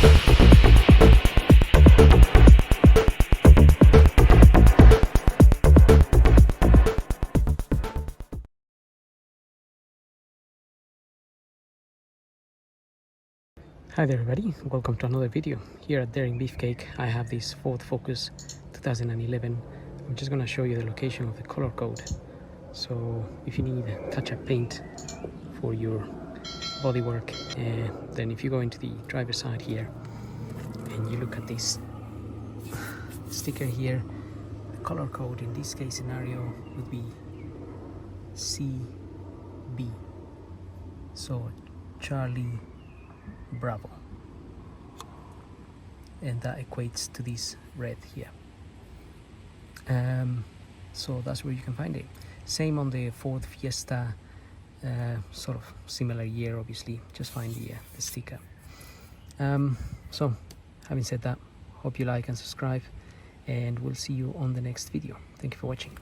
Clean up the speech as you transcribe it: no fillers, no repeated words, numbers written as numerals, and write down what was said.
Hi there everybody, welcome to another video. Here at Daring Beefcake I have this Ford Focus 2011. I'm just gonna show you the location of the color code. So if you need touch-up paint for your bodywork, then if you go into the driver's side here and you look at this sticker here, the color code in this case scenario would be CB. So Charlie Bravo, and that equates to this red here. So that's where you can find it. Same on the Ford Fiesta, sort of similar year, obviously. Just find the sticker. So having said that, hope you like and subscribe, and we'll see you on the next video. Thank you for watching.